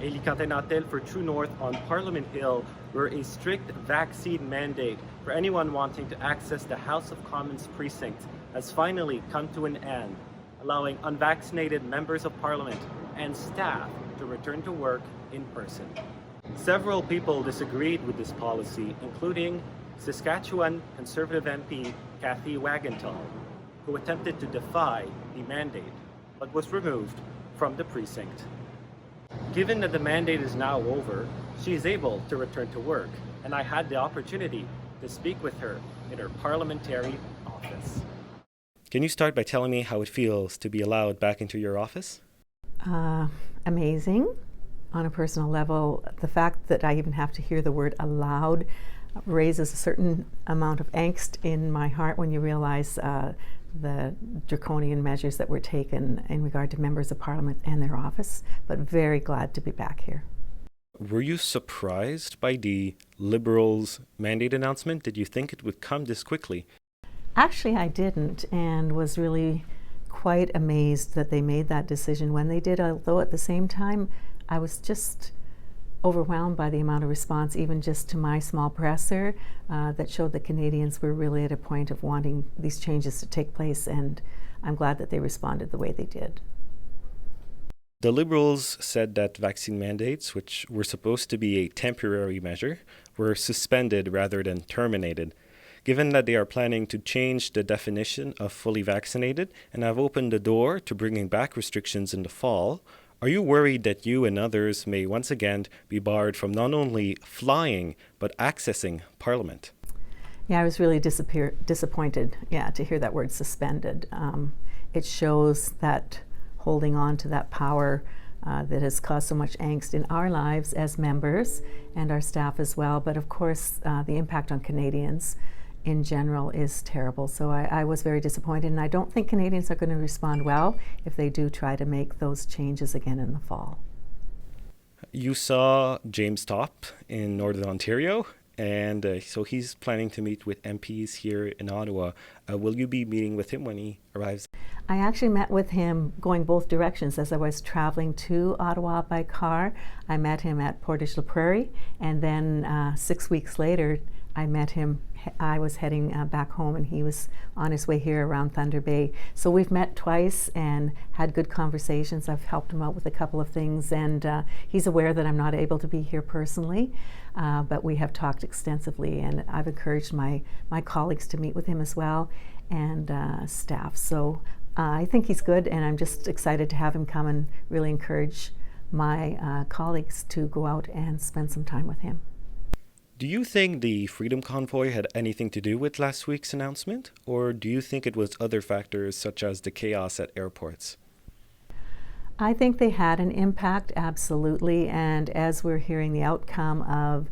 Elie Cantin-Nantel for True North on Parliament Hill, where a strict vaccine mandate for anyone wanting to access the House of Commons precinct has finally come to an end, allowing unvaccinated members of Parliament and staff to return to work in person. Several people disagreed with this policy, including Saskatchewan Conservative MP Cathay Wagantall, who attempted to defy the mandate but was removed from the precinct. Given that the mandate is now over, she is able to return to work, and I had the opportunity to speak with her in her parliamentary office. Can you start by telling me how it feels to be allowed back into your office? Amazing. On a personal level, the fact that I even have to hear the word allowed raises a certain amount of angst in my heart when you realize the draconian measures that were taken in regard to members of Parliament and their office, but very glad to be back here. Were you surprised by the Liberals' mandate announcement? Did you think it would come this quickly? Actually, I didn't, and was really quite amazed that they made that decision when they did, although at the same time, I was just overwhelmed by the amount of response, even just to my small presser, that showed that Canadians were really at a point of wanting these changes to take place, and I'm glad that they responded the way they did. The Liberals said that vaccine mandates, which were supposed to be a temporary measure, were suspended rather than terminated. Given that they are planning to change the definition of fully vaccinated and have opened the door to bringing back restrictions in the fall, are you worried that you and others may once again be barred from not only flying but accessing Parliament? Yeah, I was really disappointed, to hear that word suspended. It shows that holding on to that power that has caused so much angst in our lives as members and our staff as well, but of course the impact on Canadians in general is terrible. So I was very disappointed, and I don't think Canadians are going to respond well if they do try to make those changes again in the fall. You saw James Topp in Northern Ontario, and so he's planning to meet with MPs here in Ottawa. Will you be meeting with him when he arrives? I actually met with him going both directions. As I was traveling to Ottawa by car, I met him at Portage-la-Prairie, and then 6 weeks later, I met him. I was heading back home, and he was on his way here around Thunder Bay. So we've met twice and had good conversations. I've helped him out with a couple of things, and he's aware that I'm not able to be here personally, but we have talked extensively, and I've encouraged my colleagues to meet with him as well, and staff. So I think he's good, and I'm just excited to have him come and really encourage my colleagues to go out and spend some time with him. Do you think the Freedom Convoy had anything to do with last week's announcement, or do you think it was other factors such as the chaos at airports? I think they had an impact, absolutely, and as we're hearing the outcome of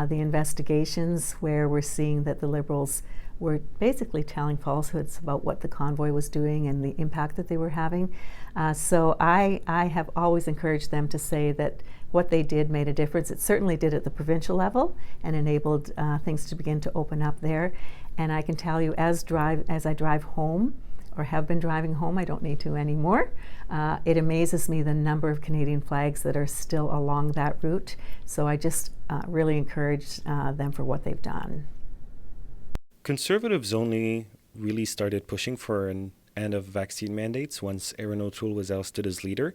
the investigations, where we're seeing that the Liberals were basically telling falsehoods about what the convoy was doing and the impact that they were having. So I have always encouraged them to say that what they did made a difference. It certainly did at the provincial level and enabled things to begin to open up there. And I can tell you, as I drive home, or have been driving home, I don't need to anymore, it amazes me the number of Canadian flags that are still along that route. So I just really encourage them for what they've done. Conservatives only really started pushing for an end of vaccine mandates once Erin O'Toole was ousted as leader.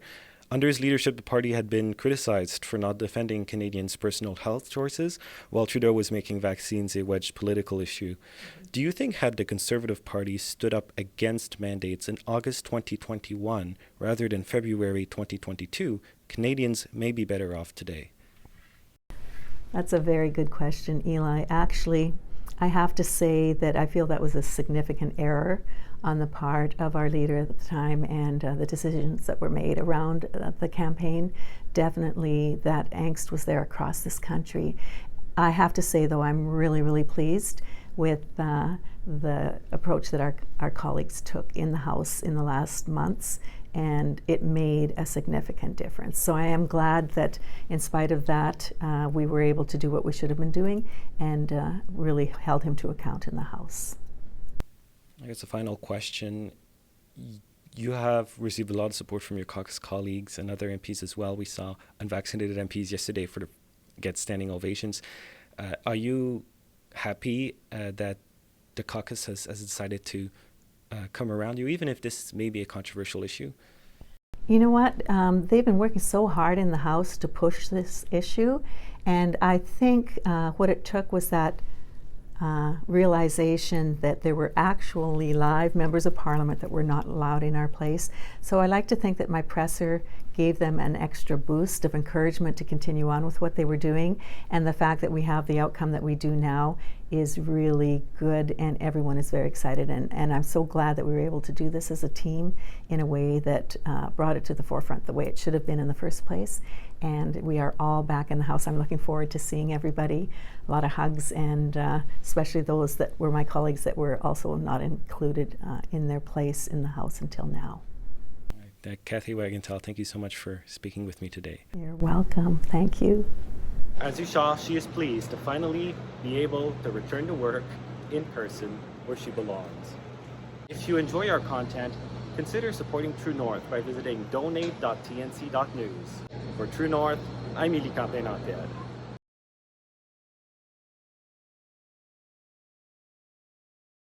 Under his leadership, the party had been criticized for not defending Canadians' personal health choices, while Trudeau was making vaccines a wedged political issue. Do you think had the Conservative Party stood up against mandates in August 2021 rather than February 2022, Canadians may be better off today? That's a very good question, Elie. Actually, I have to say that I feel that was a significant error on the part of our leader at the time, and the decisions that were made around the campaign. Definitely that angst was there across this country. I have to say, though, I'm really, really pleased with the approach that our colleagues took in the House in the last months, and it made a significant difference. So I am glad that in spite of that, we were able to do what we should have been doing and really held him to account in the House. I guess a final question. You have received a lot of support from your caucus colleagues and other MPs as well. We saw unvaccinated MPs yesterday get standing ovations. Are you happy that the caucus has decided to come around you, even if this may be a controversial issue? You know what? They've been working so hard in the House to push this issue, and I think what it took was that realization that there were actually live members of Parliament that were not allowed in our place. So I like to think that my presser gave them an extra boost of encouragement to continue on with what they were doing, and the fact that we have the outcome that we do now is really good, and everyone is very excited, and I'm so glad that we were able to do this as a team in a way that brought it to the forefront the way it should have been in the first place. And we are all back in the House. I'm looking forward to seeing everybody. A lot of hugs, and especially those that were my colleagues that were also not included in their place in the House until now. Cathay Wagantall, thank you so much for speaking with me today. You're welcome. Thank you. As you saw, she is pleased to finally be able to return to work in person where she belongs. If you enjoy our content, consider supporting True North by visiting donate.tnc.news. For True North, I'm Elie Cantin-Nantel.